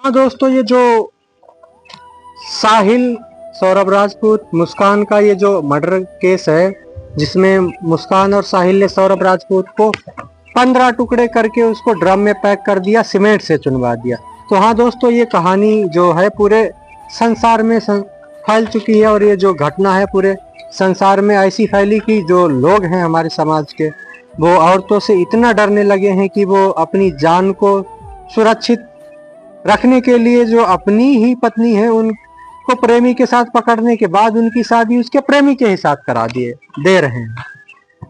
हाँ दोस्तों, ये जो साहिल सौरभ राजपूत मुस्कान का ये जो मर्डर केस है, जिसमें मुस्कान और साहिल ने सौरभ राजपूत को 15 टुकड़े करके उसको ड्रम में पैक कर दिया, सीमेंट से चुनवा दिया। तो हाँ दोस्तों, ये कहानी जो है पूरे संसार में फैल चुकी है और ये जो घटना है पूरे संसार में ऐसी फैली कि जो लोग हैं हमारे समाज के, वो औरतों से इतना डरने लगे हैं कि वो अपनी जान को सुरक्षित रखने के लिए जो अपनी ही पत्नी है उनको प्रेमी के साथ पकड़ने के बाद उनकी शादी उसके प्रेमी के ही साथ करा दे रहे हैं।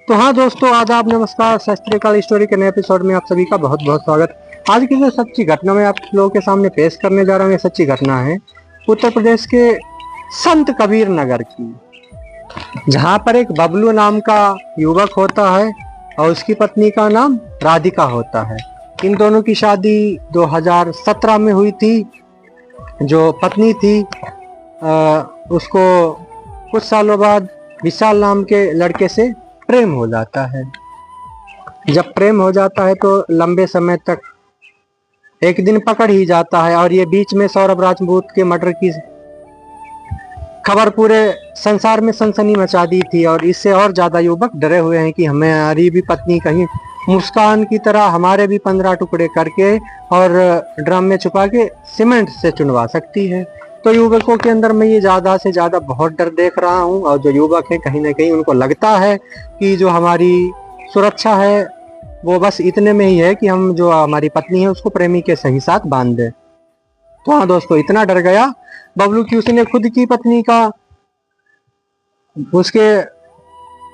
तो हाँ दोस्तों, आदाब, नमस्कार, सत श्री अकाल। स्टोरी के नए एपिसोड में आप सभी का बहुत बहुत स्वागत। आज की जो सच्ची घटना मैं आप लोगों के सामने पेश करने जा रहा हूँ, ये सच्ची घटना है उत्तर प्रदेश के संत कबीर नगर की, जहाँ पर एक बबलू नाम का युवक होता है और उसकी पत्नी का नाम राधिका होता है। इन दोनों की शादी 2017 में हुई थी। जो पत्नी थी उसको कुछ सालों बाद विशाल नाम के लड़के से प्रेम हो जाता है। जब प्रेम हो जाता है तो लंबे समय तक एक दिन पकड़ ही जाता है और ये बीच में सौरभ राजपूत के मर्डर की खबर पूरे संसार में सनसनी मचा दी थी और इससे और ज्यादा युवक डरे हुए हैं कि हमारी भी पत्नी कहीं मुस्कान की तरह हमारे भी 15 टुकड़े करके और ड्रम में छुपा के सीमेंट से चुनवा सकती है। तो युवकों के अंदर मैं ये ज्यादा से ज्यादा बहुत डर देख रहा हूँ और जो युवक हैं कहीं ना कहीं उनको लगता है कि जो हमारी सुरक्षा है वो बस इतने में ही है कि हम जो हमारी पत्नी है उसको प्रेमी के सही साथ बांध दे। तो हाँ दोस्तों, इतना डर गया बबलू की उसने खुद की पत्नी का उसके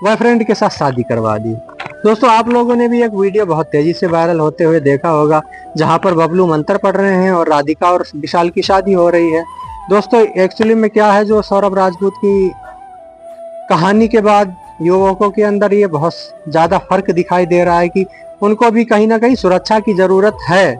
बॉयफ्रेंड के साथ शादी करवा दी। दोस्तों, आप लोगों ने भी एक वीडियो बहुत तेजी से वायरल होते हुए देखा होगा, जहां पर बबलू मंत्र पढ़ रहे हैं और राधिका और विशाल की शादी हो रही है। दोस्तों, एक्चुअली में क्या है, जो सौरभ राजपूत की कहानी के बाद युवकों के अंदर ये बहुत ज्यादा फर्क दिखाई दे रहा है कि उनको भी कहीं ना कहीं सुरक्षा की जरूरत है,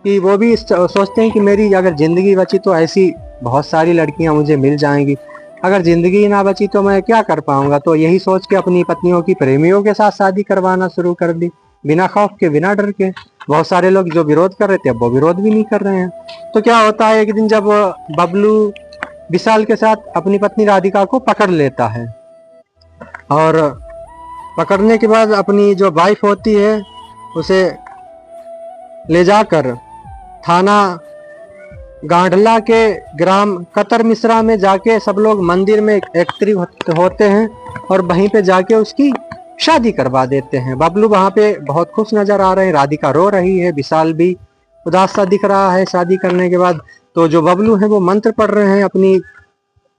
कि वो भी सोचते हैं कि मेरी अगर जिंदगी बची तो ऐसी बहुत सारी लड़कियां मुझे मिल जाएंगी, अगर जिंदगी ना बची तो मैं क्या कर पाऊंगा। तो यही सोच के अपनी पत्नियों की प्रेमियों के साथ शादी करवाना शुरू कर दी, बिना खौफ के, बिना डर के। बहुत सारे लोग जो विरोध कर रहे थे अब वो विरोध भी नहीं कर रहे हैं। तो क्या होता है, एक दिन जब बबलू विशाल के साथ अपनी पत्नी राधिका को पकड़ लेता है और पकड़ने के बाद अपनी जो वाइफ होती है उसे ले जाकर थाना गांधला के ग्राम कतर मिश्रा में जाके सब लोग मंदिर में एकत्रित होते हैं और वहीं पे जाके उसकी शादी करवा देते हैं। बबलू वहां पे बहुत खुश नजर आ रहे हैं, राधिका रो रही है, विशाल भी उदास सा दिख रहा है शादी करने के बाद। तो जो बबलू है वो मंत्र पढ़ रहे हैं अपनी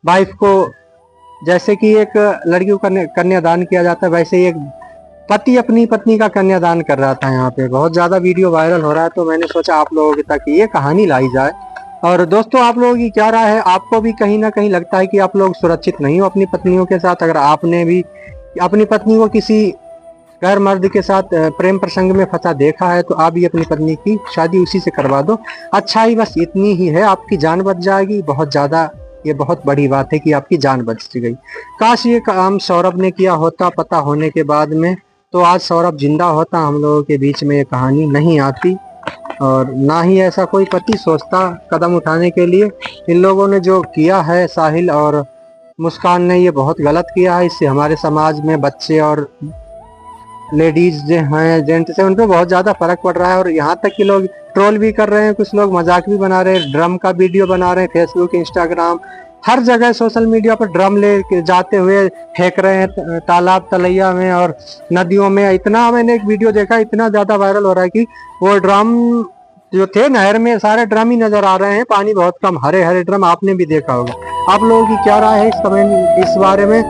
वाइफ को, जैसे कि एक लड़की को कन्यादान किया जाता है वैसे ही एक पति अपनी पत्नी का कन्यादान कर रहा था। यहाँ पे बहुत ज्यादा वीडियो वायरल हो रहा है, तो मैंने सोचा आप लोगों तक ये कहानी लाई जाए। और दोस्तों, आप लोगों की क्या राय है? आपको भी कहीं ना कहीं लगता है कि आप लोग सुरक्षित नहीं हो अपनी पत्नियों के साथ? अगर आपने भी अपनी पत्नी को किसी गैर मर्द के साथ प्रेम प्रसंग में फंसा देखा है तो आप भी अपनी पत्नी की शादी उसी से करवा दो। अच्छा ही बस इतनी ही है, आपकी जान बच जाएगी। बहुत ज्यादा ये बहुत बड़ी बात है कि आपकी जान बच गई। काश ये काम सौरभ ने किया होता पता होने के बाद में, तो आज सौरभ जिंदा होता, हम लोगों के बीच में ये कहानी नहीं आती और ना ही ऐसा कोई पति सोचता कदम उठाने के लिए। इन लोगों ने जो किया है, साहिल और मुस्कान ने, ये बहुत गलत किया है। इससे हमारे समाज में बच्चे और लेडीज जो हैं, जेंट्स हैं, उन पर बहुत ज्यादा फर्क पड़ रहा है और यहाँ तक कि लोग ट्रोल भी कर रहे हैं, कुछ लोग मजाक भी बना रहे हैं, ड्रम का वीडियो बना रहे हैं, फेसबुक, इंस्टाग्राम, हर जगह सोशल मीडिया पर ड्रम ले जाते हुए फेंक रहे हैं तालाब तलैया में और नदियों में। इतना मैंने एक वीडियो देखा, इतना ज्यादा वायरल हो रहा है कि वो ड्रम जो थे नहर में सारे ड्रम ही नजर आ रहे हैं, पानी बहुत कम, हरे हरे ड्रम। आपने भी देखा होगा। आप लोगों की क्या राय है इस बारे में?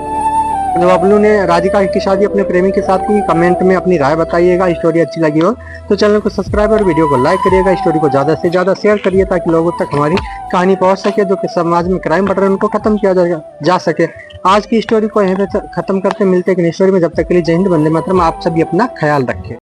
जो बबलू ने राधिका की शादी अपने प्रेमी के साथ की, कमेंट में अपनी राय बताइएगा। स्टोरी अच्छी लगी हो तो चैनल को सब्सक्राइब और वीडियो को लाइक करिएगा। स्टोरी को ज्यादा से ज्यादा शेयर करिए ताकि लोगों तक हमारी कहानी पहुंच सके, जो कि समाज में क्राइम बढ़ रहे हैं उनको खत्म किया जा सके। आज की स्टोरी को यहीं पे खत्म करते, मिलते हैं स्टोरी में। जब तक के लिए जय हिंद, वंदे मातरम। आप सभी अपना ख्याल रखें।